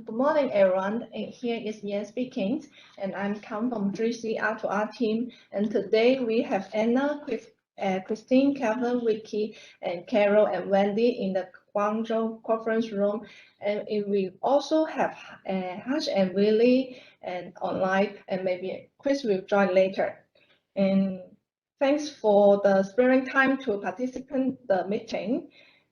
Good morning, everyone. Here is Yan speaking, and I'm come from 3C R2R team. And today we have Anna, Christine, Kevin, Vicky, and Carol and Wendy in the Guangzhou conference room. And we also have Hush and Willie and online, and maybe Chris will join later. And thanks for the sparing time to participate the meeting.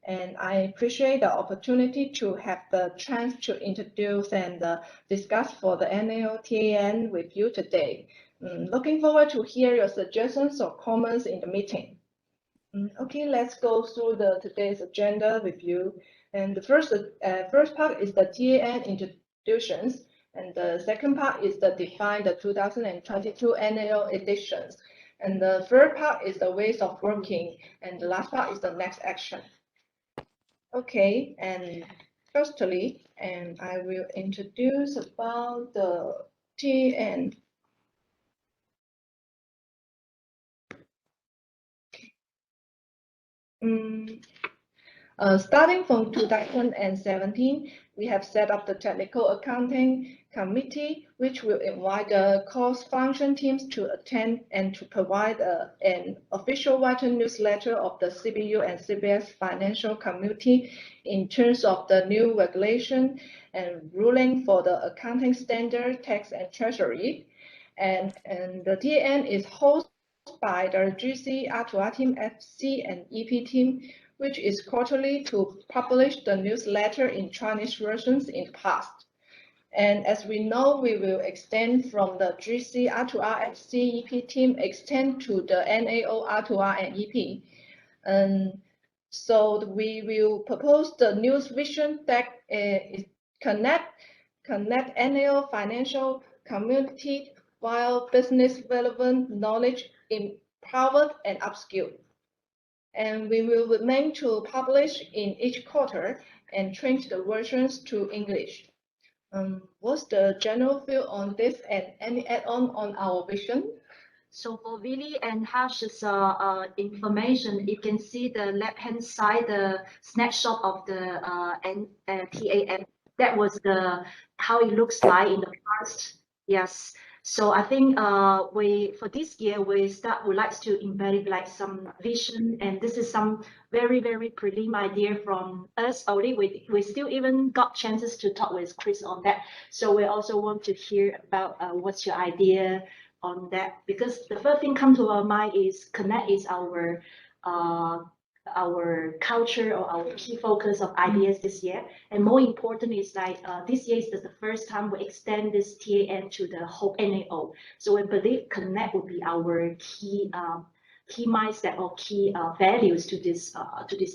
And I appreciate the opportunity to have the chance to introduce and discuss for the NAOTAN with you today. Looking forward to hear your suggestions or comments in the meeting. Okay, let's go through today's agenda with you. And the first part is the TAN introductions, and the second part is the define the 2022 NAO editions. And the third part is the ways of working, and the last part is the next action. Okay, and firstly, and I will introduce about the TAN. Starting from 2017, we have set up the Technical Accounting Committee, which will invite the cost function teams to attend and to provide an official written newsletter of the CBU and CBS financial community in terms of the new regulation and ruling for the accounting standard, tax, and treasury. And the TAN is hosted by the GC R2R team, FC, and EP team, which is quarterly to publish the newsletter in Chinese versions in the past. And as we know, we will extend from the GC R2R FC EP team, extend to the NAO R2R and EP. And so we will propose the news vision that connect NAO financial community while business relevant knowledge empowered and upskilled. And we will remain to publish in each quarter and change the versions to English. What's the general view on this and any add-on on our vision? So for Willie and Hash's information, you can see the left-hand side, the snapshot of the TAN. That was how it looks like in the past. Yes. So I think for this year we like to embed like some vision, and this is some very prelim idea from us already. We still even got chances to talk with Chris on that. So we also want to hear about what's your idea on that, because the first thing come to our mind is Connect is our culture or our key focus of ideas this year. And more important is like this year is the first time we extend this TAN to the whole NAO. So we believe Connect will be our key mindset or key values to this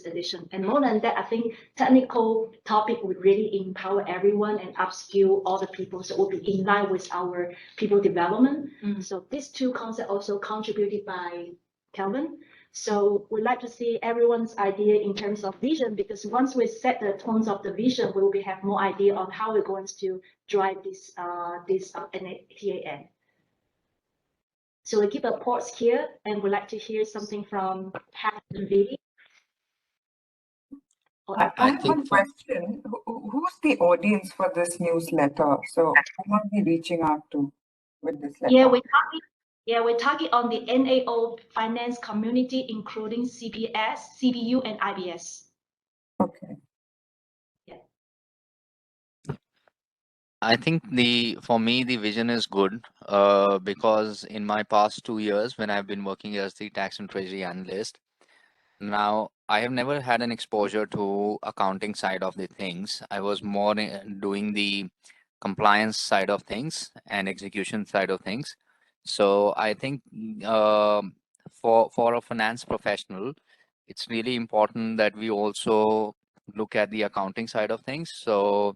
edition. And more than that, I think technical topic would really empower everyone and upskill all the people. So it will be in line with our people development. So these two concepts also contributed by Kelvin. So we'd like to see everyone's idea in terms of vision, because once we set the tones of the vision, we will have more idea on how we're going to drive this TAN. So we keep a pause here, and we'd like to hear something from Pat and Vivi. I have one question. Who's the audience for this newsletter? So who are we reaching out to with this letter? We're talking on the NAO finance community, including CBS, CBU, and IBS. Okay. Yeah. I think for me the vision is good because in my past 2 years when I've been working as the tax and treasury analyst, now I have never had an exposure to accounting side of the things. I was more doing the compliance side of things and execution side of things. So I think for a finance professional, it's really important that we also look at the accounting side of things. So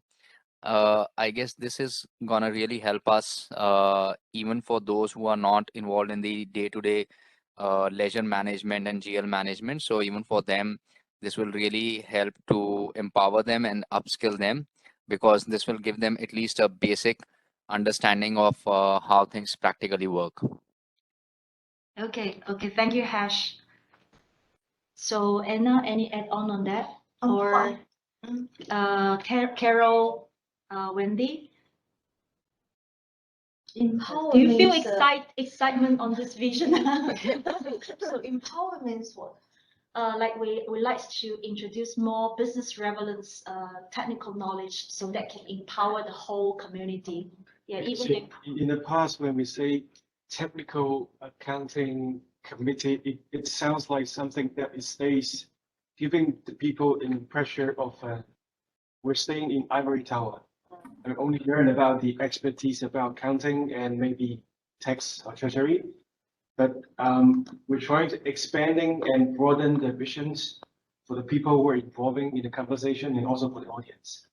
I guess this is gonna really help us even for those who are not involved in the day-to-day leisure management and GL management. So even for them, this will really help to empower them and upskill them, because this will give them at least a basic understanding of how things practically work. Okay, thank you, Hash. So Anna, any add-on that? Or Carol, Wendy, Empower do you feel means, excitement on this vision? so empower means what? Like we like to introduce more business relevance, technical knowledge, so that can empower the whole community. Yeah, even See, in the past, when we say technical accounting committee, it sounds like something that it stays, giving the people an impression of we're staying in ivory tower and only learn about the expertise about accounting and maybe tax or treasury. But we're trying to expanding and broaden the visions for the people who are involving in the conversation and also for the audience.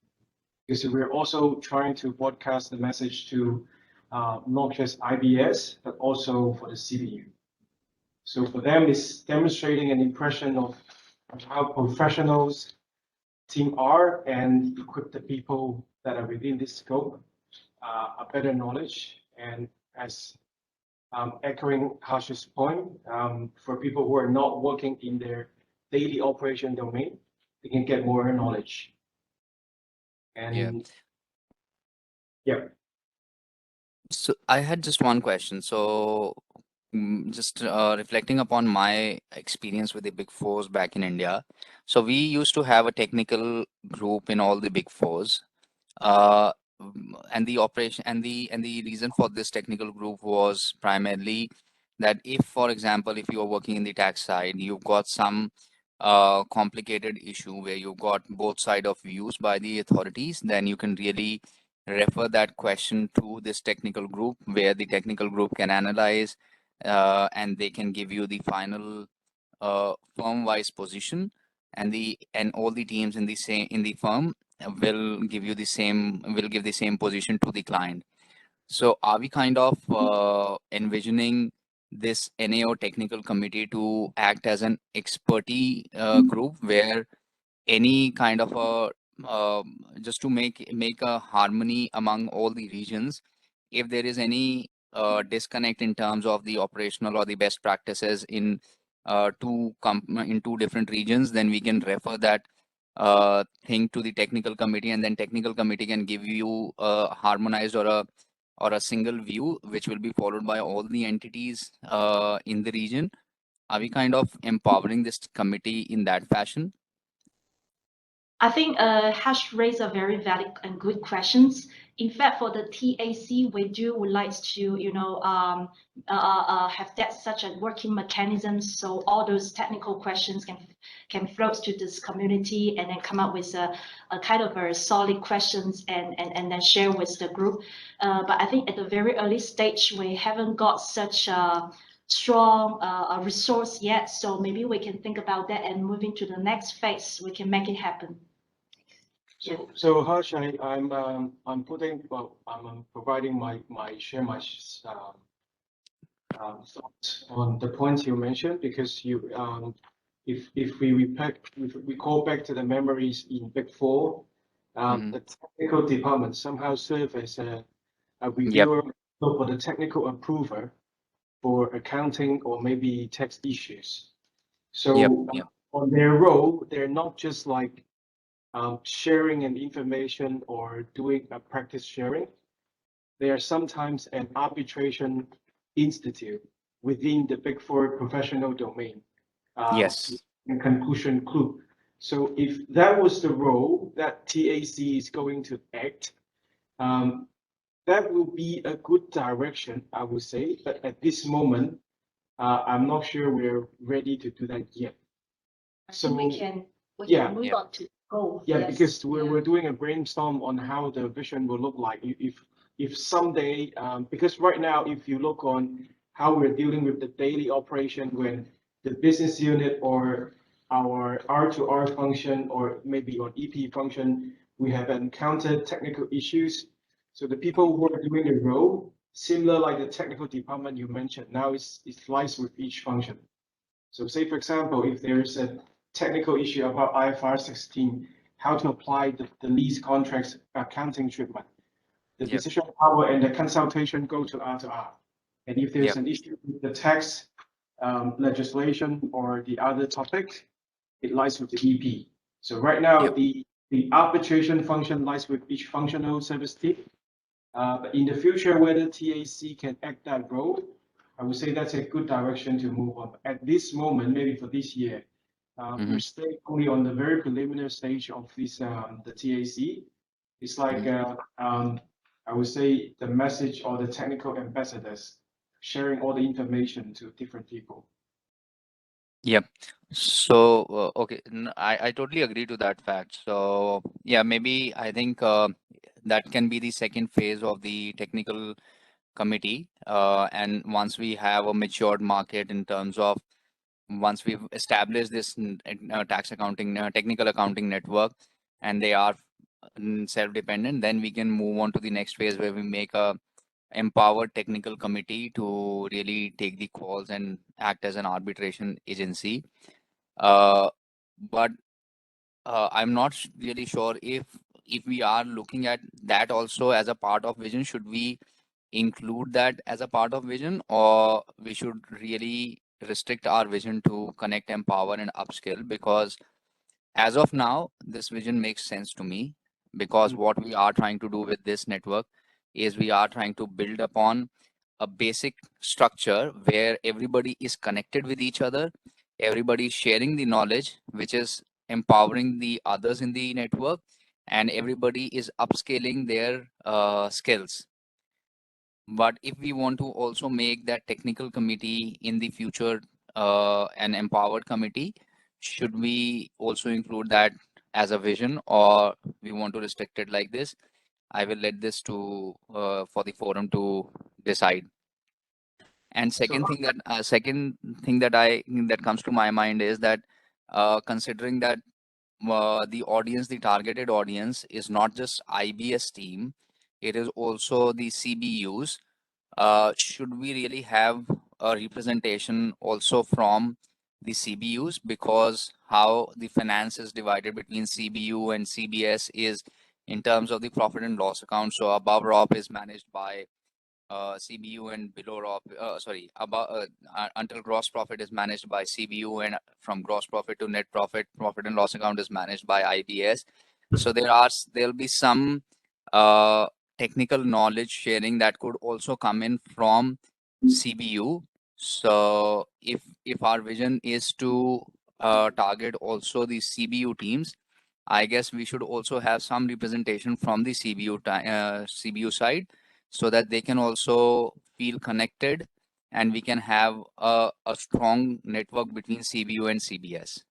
Because we're also trying to broadcast the message to not just IBS, but also for the CBU. So for them, it's demonstrating an impression of how professionals team are and equip the people that are within this scope a better knowledge. And as echoing Harsh's point, for people who are not working in their daily operation domain, they can get more knowledge. And yeah. So I had just one question. So just reflecting upon my experience with the Big Fours back in India. So we used to have a technical group in all the Big Fours. And the operation and the reason for this technical group was primarily that if, for example, if you are working in the tax side, you've got some complicated issue where you've got both side of views by the authorities, then you can really refer that question to this technical group, where the technical group can analyze and they can give you the final firm-wise position, and all the teams in the firm will give the same position to the client. So are we kind of envisioning this NAO technical committee to act as an expertise group, where any kind of a just to make a harmony among all the regions, if there is any disconnect in terms of the operational or the best practices in two different regions, then we can refer that thing to the technical committee, and then technical committee can give you a harmonized or a single view, which will be followed by all the entities in the region. Are we kind of empowering this committee in that fashion? I think Harsh raised a very valid and good questions. In fact, for the TAC, we would like to, have that such a working mechanism, so all those technical questions can float to this community and then come up with a kind of a solid questions and then share with the group. But I think at the very early stage, we haven't got such a strong resource yet. So maybe we can think about that, and moving to the next phase, we can make it happen. So Harsh, I'm providing my thoughts on the points you mentioned, because you if we call back to the memories in Big Four, the technical department somehow serve as a reviewer for the technical approver for accounting or maybe tax issues. So on their role, they're not just like sharing an information or doing a practice sharing. They are sometimes an arbitration institute within the Big Four professional domain. And conclusion clue. So if that was the role that TAC is going to act, that will be a good direction, I would say. But at this moment, I'm not sure we're ready to do that yet. So we can move on to goal. Yeah, because we're doing a brainstorm on how the vision will look like if someday, because right now, if you look on how we're dealing with the daily operation, when the business unit or our R2R function or maybe on EP function, we have encountered technical issues. So the people who are doing the role, similar like the technical department you mentioned, now it lies with each function. So say, for example, if there's a technical issue about IFRS 16, how to apply the lease contracts accounting treatment, the decision power and the consultation go to R2R. And if there's an issue with the tax legislation or the other topic, it lies with the EP. So right now, the the arbitration function lies with each functional service team. But in the future, whether TAC can act that role, I would say that's a good direction to move on. At this moment, maybe for this year, we're staying only on the very preliminary stage of this, the TAC. It's like, I would say the message or the technical ambassadors sharing all the information to different people. Yep. So, okay, I totally agree to that fact. So, yeah, maybe I think that can be the second phase of the technical committee. And once we have a matured market in terms of once we've established this tax accounting, technical accounting network, and they are self-dependent, then we can move on to the next phase where we make a empowered technical committee to really take the calls and act as an arbitration agency. But I'm not really sure if we are looking at that also as a part of vision. Should we include that as a part of vision, or we should really restrict our vision to connect, empower, and upskill? Because as of now, this vision makes sense to me, because what we are trying to do with this network is we are trying to build upon a basic structure where everybody is connected with each other, everybody is sharing the knowledge, which is empowering the others in the network, and everybody is upscaling their skills. But if we want to also make that technical committee in the future an empowered committee, should we also include that as a vision, or we want to restrict it like this? I will let this to for the forum to decide. And second thing that comes to my mind is that considering that the audience, the targeted audience, is not just IBS team, it is also the CBUs. Should we really have a representation also from the CBUs? Because how the finance is divided between CBU and CBS is in terms of the profit and loss account. So above ROP is managed by CBU, and below ROP, above until gross profit is managed by CBU, and from gross profit to net profit, profit and loss account is managed by IBS. So there'll be some technical knowledge sharing that could also come in from CBU. So if our vision is to target also the CBU teams, I guess we should also have some representation from the CBU side, so that they can also feel connected, and we can have a strong network between CBU and CBS.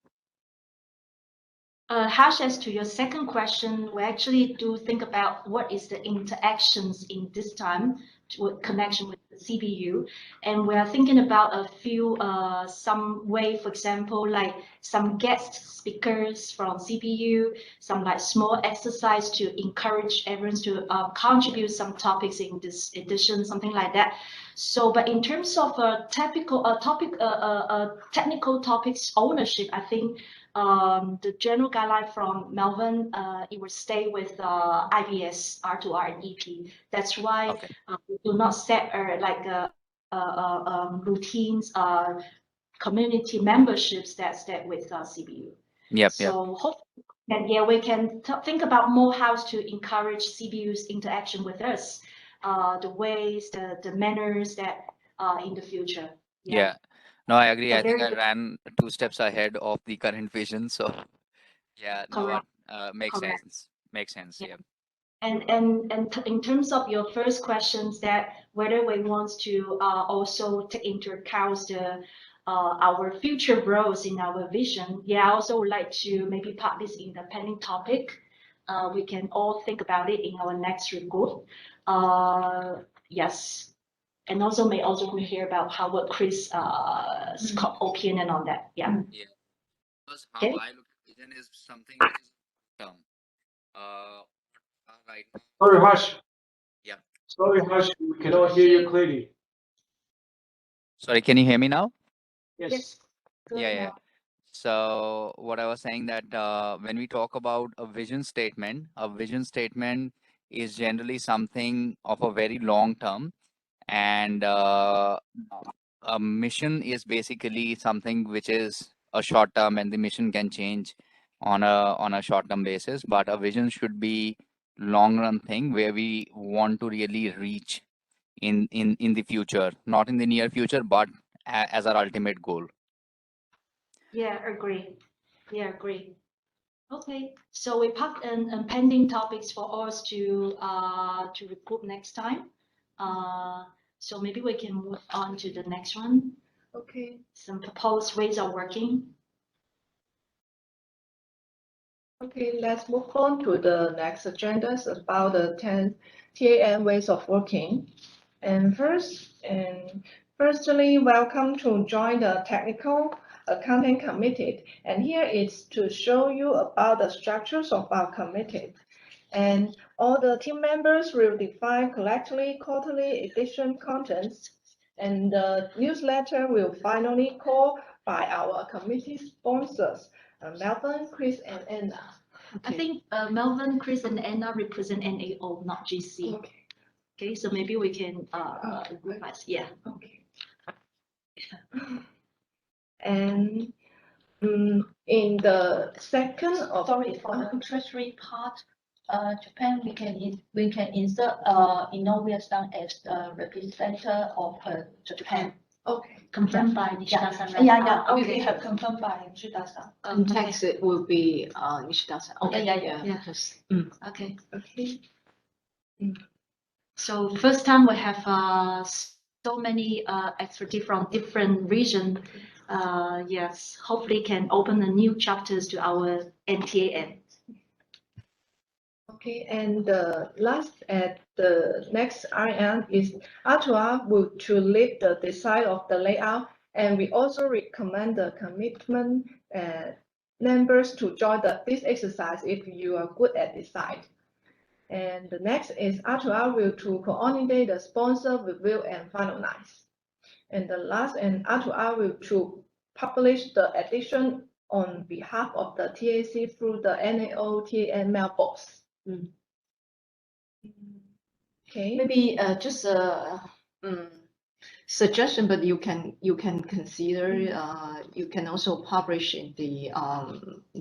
Harsh, as to your second question, we actually do think about what is the interactions in this time to connection with the CBU, and we are thinking about a few some way, for example, like some guest speakers from CBU, some like small exercise to encourage everyone to contribute some topics in this edition, something like that. So, but in terms of technical topics ownership, I think the general guideline from Melvin, it will stay with IBS, R2R, and EP. That's why we do not set routines, community memberships that's with CBU. So hopefully, and yeah, we can think about more how to encourage CBU's interaction with us, the ways, the manners that in the future. Yeah. No, I agree. So I think very I ran 2 steps ahead of the current vision. So yeah, no, correct. makes Correct. sense. Makes sense. Yeah. And in terms of your first questions, that whether we want to also take into account the our future roles in our vision, yeah, I also would like to maybe put this in the pending topic. We can all think about it in our next report. Yes. And also may also hear about what Chris' opinion on that. Yeah. Yeah. Because how Okay. I look at vision is something which is term. Right now. Sorry, Harsh. Yeah. Sorry, Harsh, we cannot hear you clearly. Sorry, can you hear me now? Yes. Yeah. So what I was saying that when we talk about a vision statement is generally something of a very long term, and a mission is basically something which is a short term, and the mission can change on a short-term basis, but a vision should be long-run thing where we want to really reach in the future, not in the near future, but as our ultimate goal. Yeah, agree. Yeah, agree. Okay, so we packed in pending topics for us to regroup next time. So maybe we can move on to the next one. Okay. Some proposed ways of working. Okay, let's move on to the next agendas about the 10 TAN ways of working. And firstly, welcome to join the Technical Accounting Committee. And here is to show you about the structures of our committee. And all the team members will define collectively quarterly edition contents. And the newsletter will finally called by our committee sponsors, Melvin, Chris, and Anna. I think Melvin, Chris, and Anna represent NAO, not GC. Okay. Okay, so maybe we can revise. Yeah. Okay. And in the second of Sorry, for the treasury part, Japan, we can insert, Inoue-san as the representative of Japan. okay. Confirmed by Nishida-san. right? Yeah, we Okay. have confirmed by Nishida-san. Context, it will be Nishida-san. Okay, Yeah. because, Okay. Okay. So first time we have so many expertise from different region. Yes, hopefully can open a new chapters to our NTAN. Okay, and the last at the next IN is R2R will to lead the design of the layout, and we also recommend the commitment members to join this exercise if you are good at design. And the next is R2R will to coordinate the sponsor review and finalize. And the last, and R2R will to publish the edition on behalf of the TAC through the NAO TAN mailbox. Okay. maybe just a suggestion, but you can consider, you can also publish in the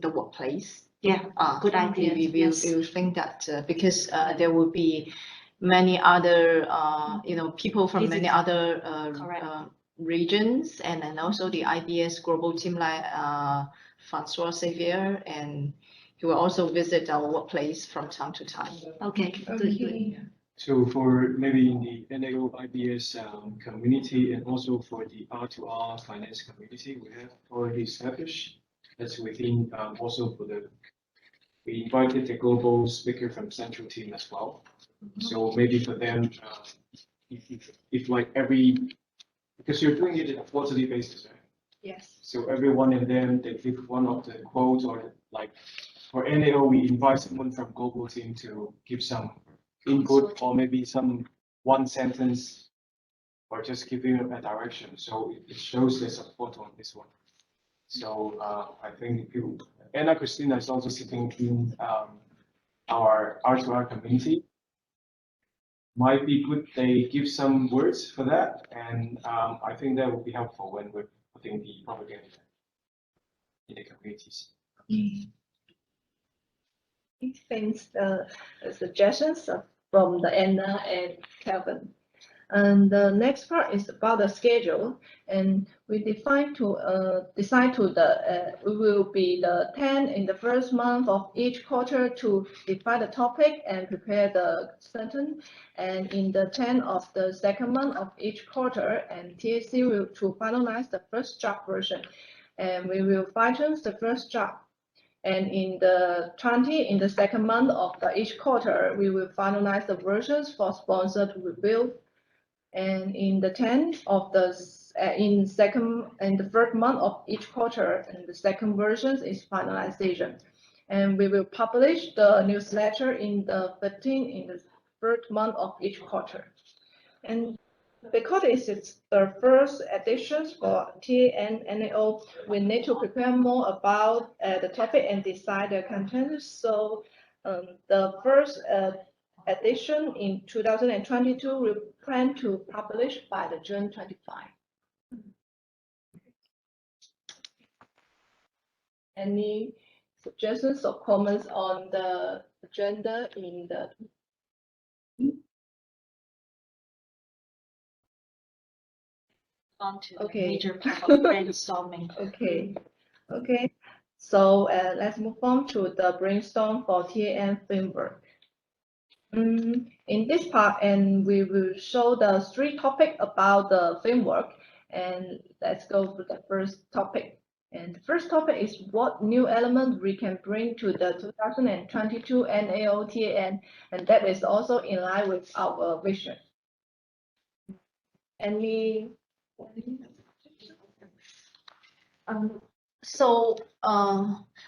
workplace. Yeah, good idea. Yes. We think that because there will be many other, people from many Visitors. other Correct. regions, and then also the IBS global team like Francois Xavier, and he will also visit our workplace from time to time. Okay, good. Okay. So for maybe in the NAO IBS community and also for the R2R finance community, we have already established. That's within also for we invited the global speaker from central team as well. So maybe for them, if like because you're doing it on a quarterly basis, right? Yes. So everyone and then they give one of the quotes, or like for NAO, we invite someone from global team to give some input, or maybe one sentence, or just giving a direction. So it shows the support on this one. So I think Anna Christina is also sitting in our R2R community. Might be good they give some words for that, and I think that would be helpful when we're putting the propaganda in the communities. Thanks, suggestions from the Anna and Kelvin. And the next part is about the schedule, and we decide to we will be the 10 in the first month of each quarter to define the topic and prepare the sentence, and in the 10 of the second month of each quarter, and TAC will to finalize the first draft version, and we will fine-tune the first draft. And in the 20 in the second month of each quarter, we will finalize the versions for sponsored review. And in the 10th of in the third month of each quarter, and the second version is finalization. And we will publish the newsletter in the 15th in the third month of each quarter. And because it's the first editions for TAN NAO, we need to prepare more about the topic and decide the content. So the first edition in 2022, we plan to publish by the June 25. Any suggestions or comments on the agenda in the On to the Okay. major part of brainstorming. Okay. So let's move on to the brainstorm for TAM framework. In this part, and we will show the three topics about the framework. And let's go to the first topic. And the first topic is what new element we can bring to the 2022 NAO TAM, and that is also in line with our vision. Any?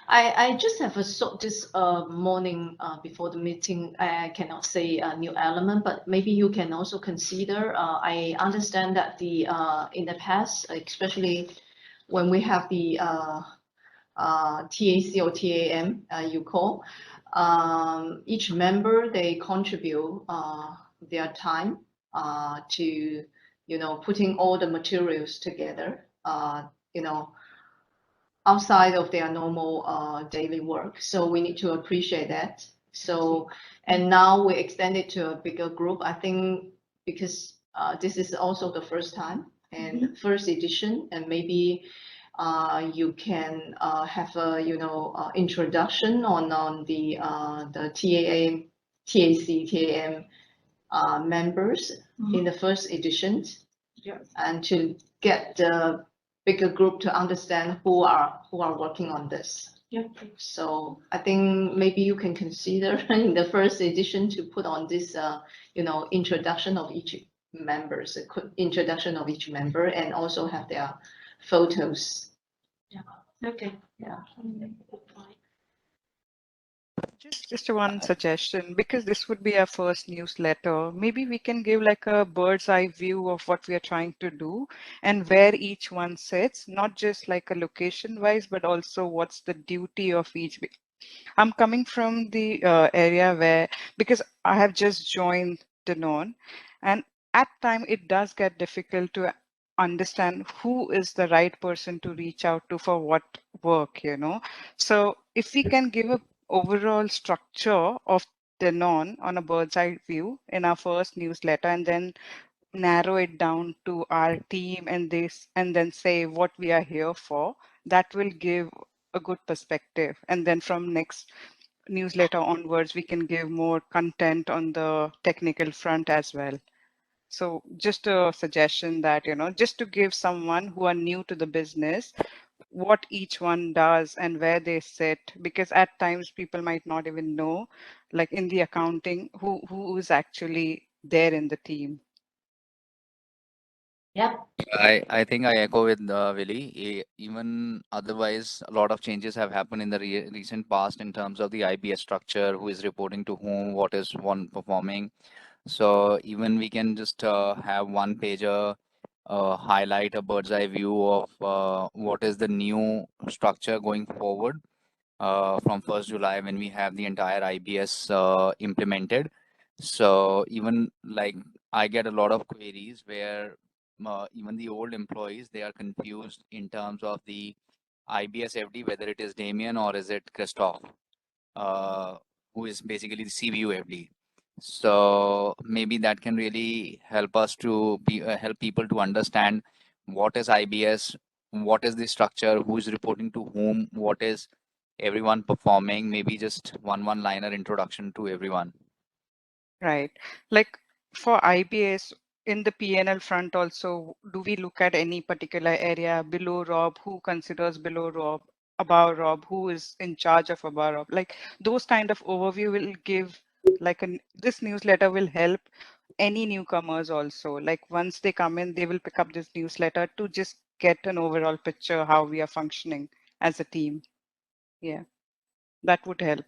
I just have a thought this morning before the meeting. I cannot say a new element, but maybe you can also consider. I understand that the in the past, especially when we have the TAC or TAM, you call, each member, they contribute their time to, putting all the materials together, outside of their normal daily work. So we need to appreciate that. So, and now we extend it to a bigger group, I think, because this is also the first time and first edition, and maybe you can have a, introduction on the TAM, TAC, TAM members in the first edition, and to get the bigger group to understand who are working on this. So I think maybe you can consider in the first edition to put on this, introduction of each members, introduction of each member, and also have their photos. Okay. Just one suggestion, because this would be our first newsletter, maybe we can give like a bird's eye view of what we are trying to do and where each one sits, not just like a location wise, but also what's the duty of each. I'm coming from the area where, because I have just joined Danone, and at time it does get difficult to understand who is the right person to reach out to for what work, So if we can give a overall structure of Danone on a bird's eye view in our first newsletter, and then narrow it down to our team and this, and then say what we are here for, that will give a good perspective. And then from next newsletter onwards, we can give more content on the technical front as well. So just a suggestion that, just to give someone who are new to the business, what each one does and where they sit, because at times people might not even know, like in the accounting, who is actually there in the team. I think I echo with Willie. Even otherwise, a lot of changes have happened in the recent past in terms of the IBS structure, who is reporting to whom, what is one performing. So even we can just have one pager, highlight a bird's eye view of what is the new structure going forward from 1st July when we have the entire IBS implemented. So even like I get a lot of queries where even the old employees, they are confused in terms of the IBS FD, whether it is Damien or is it Christoph, who is basically the CBU FD. So maybe that can really help us to help people to understand what is IBS, what is the structure, who is reporting to whom, what is everyone performing, maybe just one-liner introduction to everyone. Right. Like for IBS in the P&L front also, do we look at any particular area below Rob, who considers below Rob, above Rob, who is in charge of above Rob? Like those kind of overview will give, like this newsletter will help any newcomers also. Like once they come in, they will pick up this newsletter to just get an overall picture how we are functioning as a team. Yeah, that would help.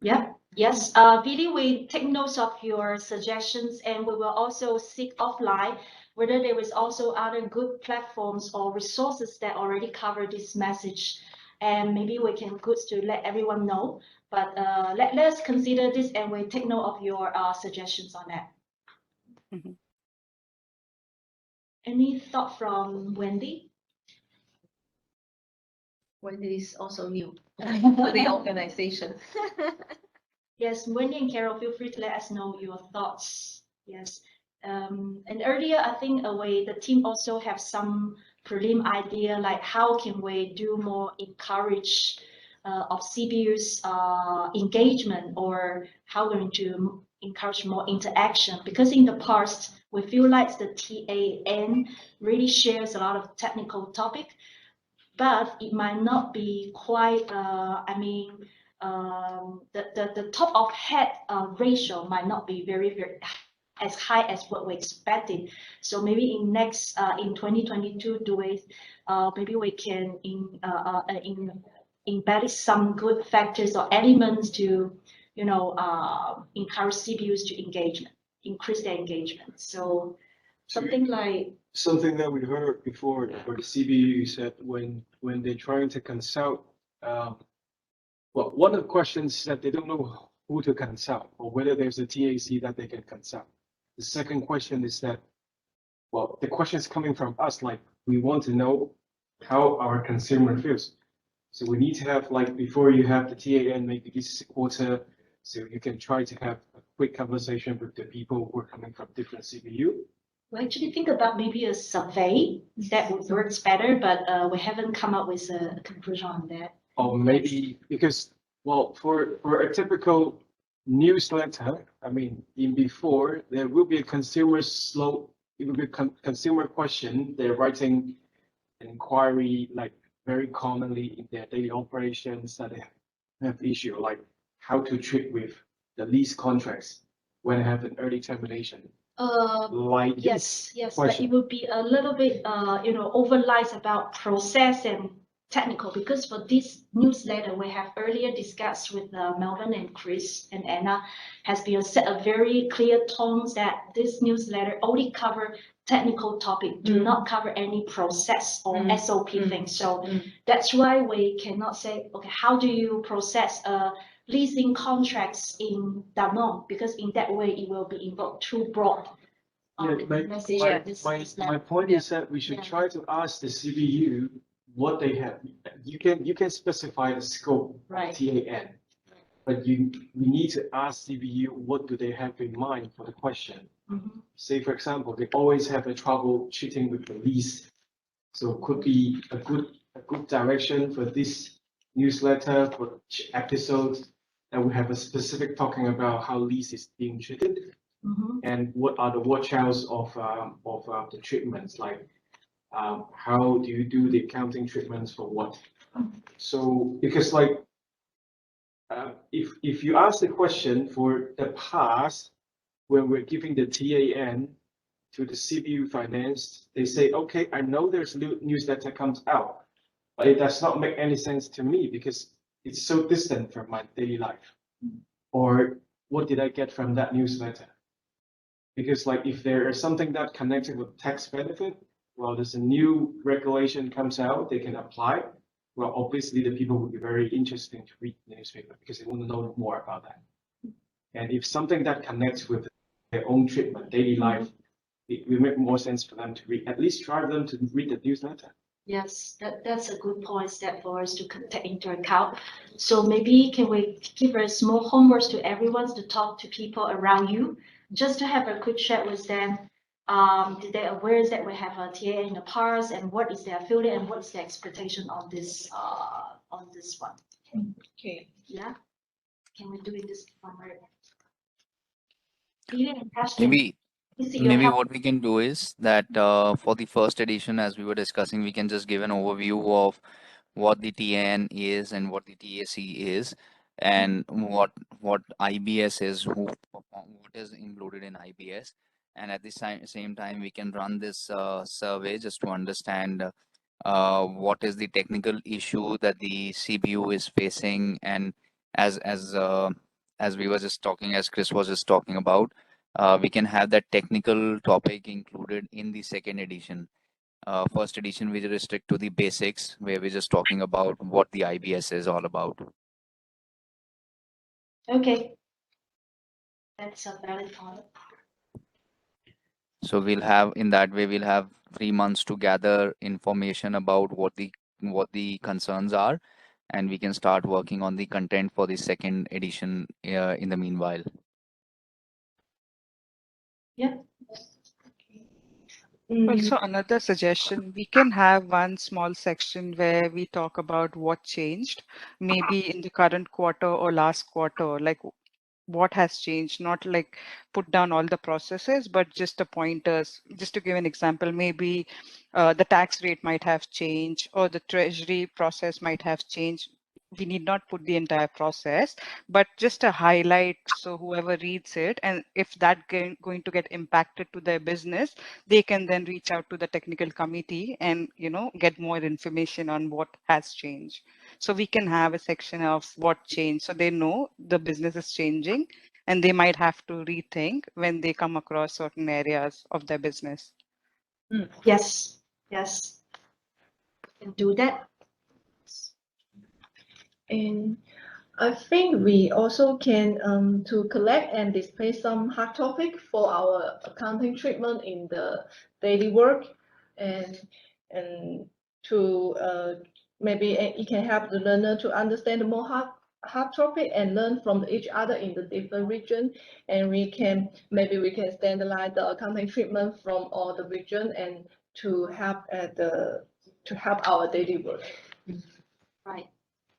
Yeah. Yes, Billy, we take notes of your suggestions, and we will also seek offline whether there is also other good platforms or resources that already cover this message. And maybe we can good to let everyone know. But let's consider this, and we take note of your suggestions on that. Any thought from Wendy? Well, it is also new for the organization. Yes, Wendy and Carol, feel free to let us know your thoughts. Yes. And earlier, I think the team also have some prelim idea, like how can we do more encourage of CBU's engagement, or how we're going to encourage more interaction. Because in the past, we feel like the TAN really shares a lot of technical topic, but it might not be quite, the top of head ratio might not be very as high as what we expected. So maybe in 2022, maybe we can embed some good factors or elements to, encourage CBUs to increase their engagement. So something like. Something that we heard before for the CBU said when they're trying to consult, well, one of the questions is that they don't know who to consult or whether there's a TAC that they can consult. The second question is that, well, the question is coming from us, like we want to know how our consumer feels. So we need to have, like, before you have the TAN, maybe this quarter, so you can try to have a quick conversation with the people who are coming from different CBU. We actually think about maybe a survey that would work better, but we haven't come up with a conclusion on that. Or maybe because, well, for a typical newsletter, I mean, in before, there will be a consumer it will be consumer question. They're writing an inquiry, like very commonly in their daily operations that they have issue, like how to treat with the lease contracts when they have an early termination. Like yes, but it would be a little bit, overlies about process and technical, because for this newsletter, we have earlier discussed with Melvin and Chris and Anna, has been set a very clear tones that this newsletter only cover technical topic, do not cover any process or SOP things. So that's why we cannot say, okay, how do you process leasing contracts in Danone, because in that way it will be invoked too broad. My point is that we should try to ask the CBU what they have. You can specify the scope of TAN, but we need to ask CBU what do they have in mind for the question. Say, for example, they always have a trouble cheating with the lease, so it could be a good direction for this newsletter for each episode. And we have a specific talking about how lease is being treated, and what are the watch-outs of the treatments, like how do you do the accounting treatments for what? So because like if you ask the question for the past, when we're giving the TAN to the CBU finance, they say, okay, I know there's new newsletter comes out, but it does not make any sense to me because it's so distant from my daily life. Or what did I get from that newsletter? Because like if there is something that connected with tax benefit, well, there's a new regulation comes out, they can apply. Well, obviously the people would be very interesting to read the newspaper because they want to know more about that. And if something that connects with their own treatment, daily life, it will make more sense for them to read, at least drive them to read the newsletter. Yes, that's a good point step for us to take into account. So maybe can we give a small homework to everyone to talk to people around you, just to have a quick chat with them. Did they aware that we have a TA in the past, and what is their feeling and what is their expectation on this one? Okay. Yeah. Can we do it this homework? Maybe what we can do is that for the first edition, as we were discussing, we can just give an overview of what the TAN is and what the TAC is, and what IBS is, what is included in IBS. And at the same time, we can run this survey just to understand what is the technical issue that the CBU is facing. And as we were just talking, as Chris was just talking about, we can have that technical topic included in the second edition. First edition, we restrict to the basics, where we're just talking about what the IBS is all about. Okay. That's a valid point. So we'll have, in that way, we'll have 3 months to gather information about what the what the concerns are, and we can start working on the content for the second edition in the meanwhile. Yeah. Also, another suggestion, we can have one small section where we talk about what changed, maybe in the current quarter or last quarter, like what has changed, not like put down all the processes, but just the pointers. Just to give an example, maybe the tax rate might have changed or the treasury process might have changed. We need not put the entire process, but just a highlight. So whoever reads it, and if that going to get impacted to their business, they can then reach out to the technical committee and, you know, get more information on what has changed. So we can have a section of what changed, so they know the business is changing and they might have to rethink when they come across certain areas of their business. Yes, yes. Can do that. And I think we also can to collect and display some hard topic for our accounting treatment in the daily work, and to maybe it can help the learner to understand more hard topic and learn from each other in the different region. And maybe we can standardize the accounting treatment from all the region and to help our daily work. Right.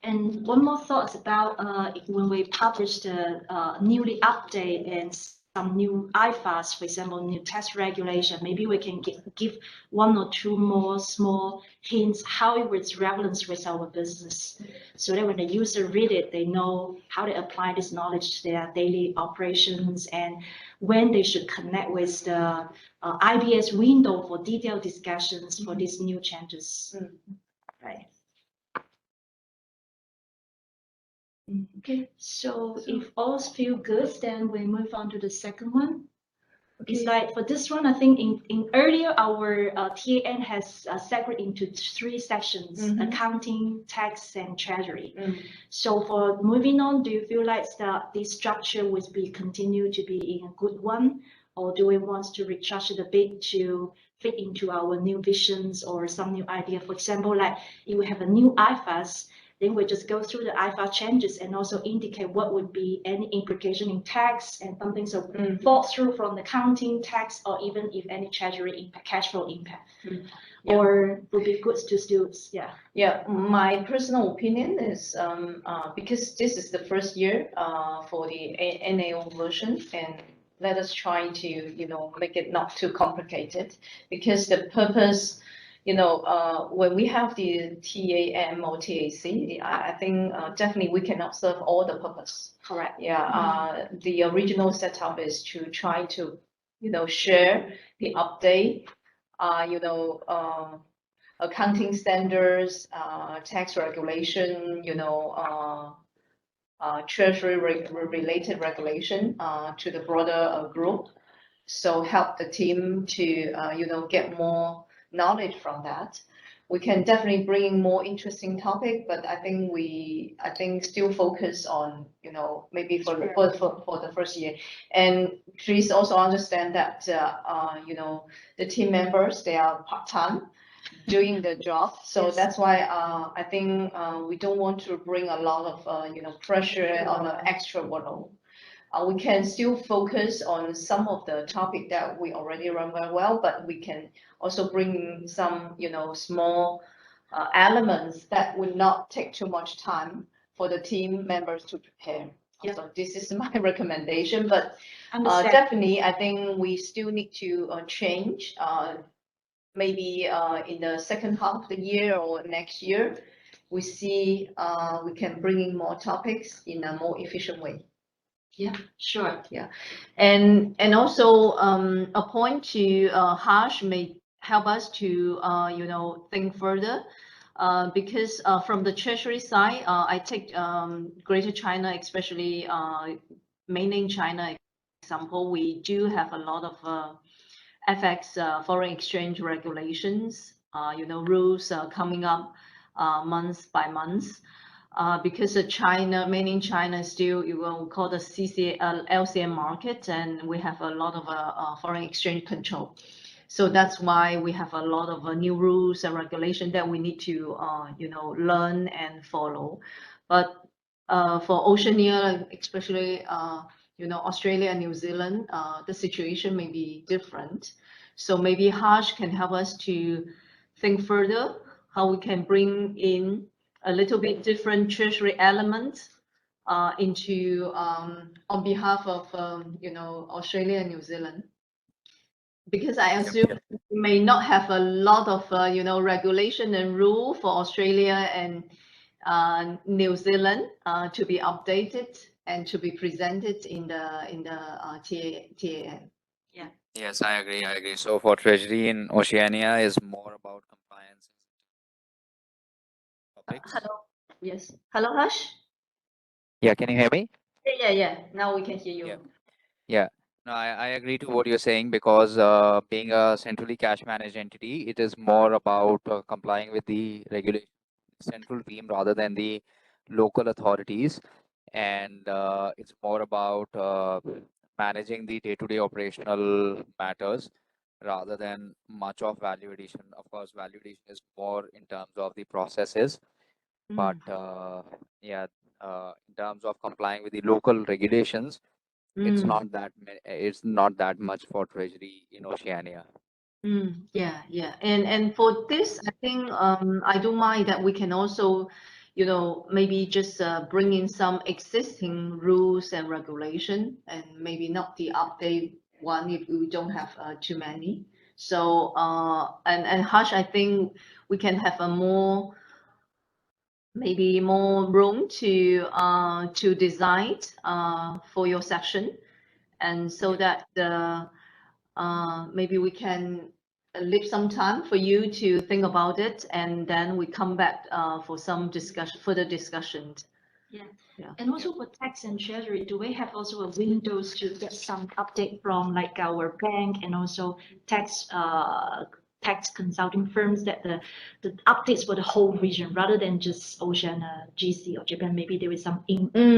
And one more thought about when we publish the newly updated and some new IFAS, for example, new tax regulation, maybe we can give one or two more small hints how it was relevant with our business, so that when the user read it, they know how to apply this knowledge to their daily operations and when they should connect with the IBS window for detailed discussions for these new changes. Right. Okay, so if all feel good, then we move on to the second one. It's like for this one, I think in earlier our TAN has separated into three sections: accounting, tax, and treasury. So for moving on, do you feel like this structure would be continue to be a good one, or do we want to recharge it a bit to fit into our new visions or some new idea? For example, like if we have a new IFAS, then we just go through the IFA changes and also indicate what would be any implication in tax and something so fall through from the accounting, tax, or even if any treasury impact, cash flow impact. Or would be good to still, Yeah, my personal opinion is because this is the first year for the NAO version, and let us try to, you know, make it not too complicated, because the purpose, you know, when we have the TAM or TAC, I think definitely we cannot serve all the purpose. correct. Yeah, the original setup is to try to, you know, share the update, you know, accounting standards, tax regulation, you know, treasury related regulation to the broader group. So help the team to, you know, get more knowledge from that. We can definitely bring more interesting topic, but I think still focus on, you know, maybe for the first year. And please also understand that, you know, the team members, they are part-time doing the job. So that's why I think we don't want to bring a lot of, you know, pressure on the extra workload. We can still focus on some of the topic that we already run very well, but we can also bring some, you know, small elements that would not take too much time for the team members to prepare. So this is my recommendation, but definitely I think we still need to change maybe in the second half of the year or next year. We see we can bring in more topics in a more efficient way. Yeah, sure. Yeah, and also a point to Harsh may help us to you know, think further, because from the treasury side, I take Greater China, especially mainland China example. We do have a lot of FX foreign exchange regulations, you know, rules coming up month by month. Because China, mainland China is still, you will call the LCM market, and we have a lot of foreign exchange control. So that's why we have a lot of new rules and regulation that we need to, learn and follow. But for Oceania, especially, Australia and New Zealand, the situation may be different. So maybe Harsh can help us to think further how we can bring in a little bit different treasury elements into on behalf of Australia and New Zealand, because I assume we may not have a lot of regulation and rule for Australia and New Zealand to be updated and to be presented in the TAN. Yes, I agree. I agree. So for Treasury in Oceania is more about compliance topics. Hello. Yes. Hello, Harsh? Yeah, can you hear me? Yeah. Now we can hear you. Yeah. No, I agree to what you're saying, because being a centrally cash managed entity, it is more about complying with the regulation central team rather than the local authorities. And it's more about managing the day-to-day operational matters rather than much of value addition. Of course, value addition is more in terms of the processes, but in terms of complying with the local regulations, it's not that much for Treasury in Oceania. Yeah. And for this, I think I don't mind that we can also, maybe just bring in some existing rules and regulation, and maybe not the update one if we don't have too many. So and Harsh, I think we can have a maybe more room to design for your section, and so that the maybe we can leave some time for you to think about it, and then we come back for some further discussion. And also for tax and treasury, do we have also a windows to get some update from like our bank and also tax consulting firms, that the updates for the whole region rather than just Oceania, GC or Japan? Maybe there is some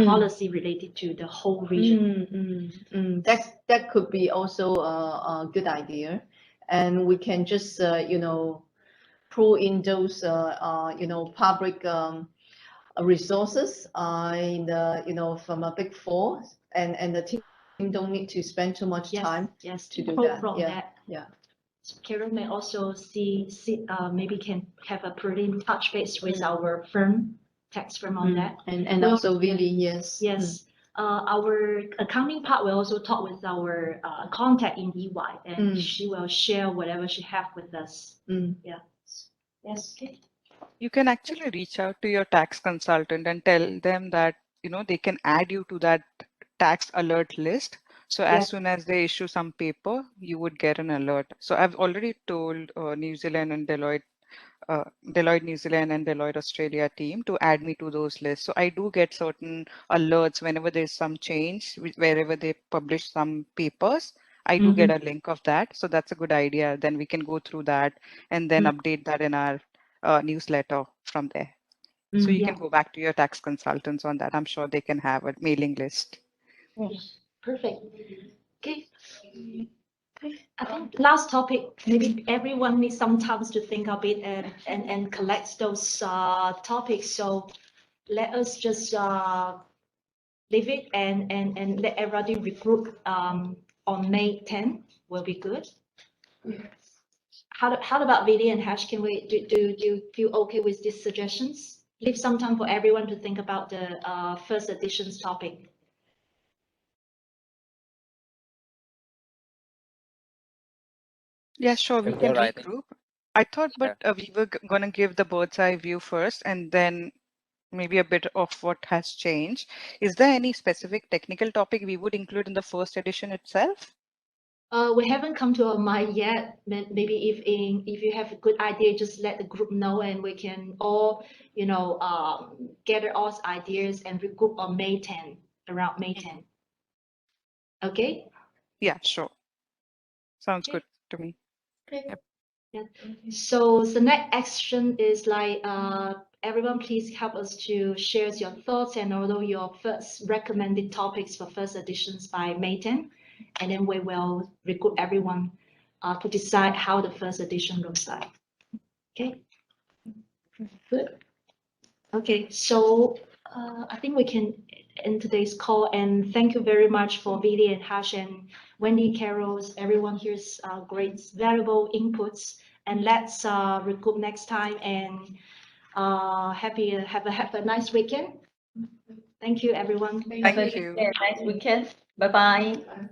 policy related to the whole region. That could be also a good idea, and we can just pull in those public resources in the from a Big Four, and the team don't need to spend too much time to do pull that. from that. Carol may also see maybe can have a pretty touch base with our tax firm on that. And also really, yes. Our accounting part will also talk with our contact in EY, and she will share whatever she have with us. Yes. Okay. You can actually reach out to your tax consultant and tell them that, they can add you to that tax alert list. So as soon as they issue some paper, you would get an alert. So I've already told New Zealand and Deloitte New Zealand and Deloitte Australia team to add me to those lists. So I do get certain alerts whenever there's some change, wherever they publish some papers. I do get a link of that. So that's a good idea. Then we can go through that and then update that in our newsletter from there. So you can go back to your tax consultants on that. I'm sure they can have a mailing list. Perfect. Okay. I think last topic, maybe everyone needs some time to think of it and collect those topics. So let us just leave it and let everybody regroup on May 10th will be good. How about Vidi and Harsh? Can we do you feel okay with these suggestions? Leave some time for everyone to think about the first edition's topic. Yeah, sure. We can regroup. I thought, but we were going to give the bird's eye view first and then maybe a bit of what has changed. Is there any specific technical topic we would include in the first edition itself? We haven't come to a mind yet. Maybe if you have a good idea, just let the group know, and we can all, gather all ideas and regroup on May 10, around May 10. Okay? Yeah, sure. Sounds good to me. Okay. So the next action is like, everyone please help us to share your thoughts and although your first recommended topics for first editions by May 10. And then we will regroup everyone to decide how the first edition looks like. Okay. Good. Okay, so I think we can end today's call, and thank you very much for Billy and Harsh and Wendy, Carols, everyone here's great valuable inputs, and let's regroup next time, and have a nice weekend. Thank you, everyone. Thank you. Nice weekend. Bye-bye.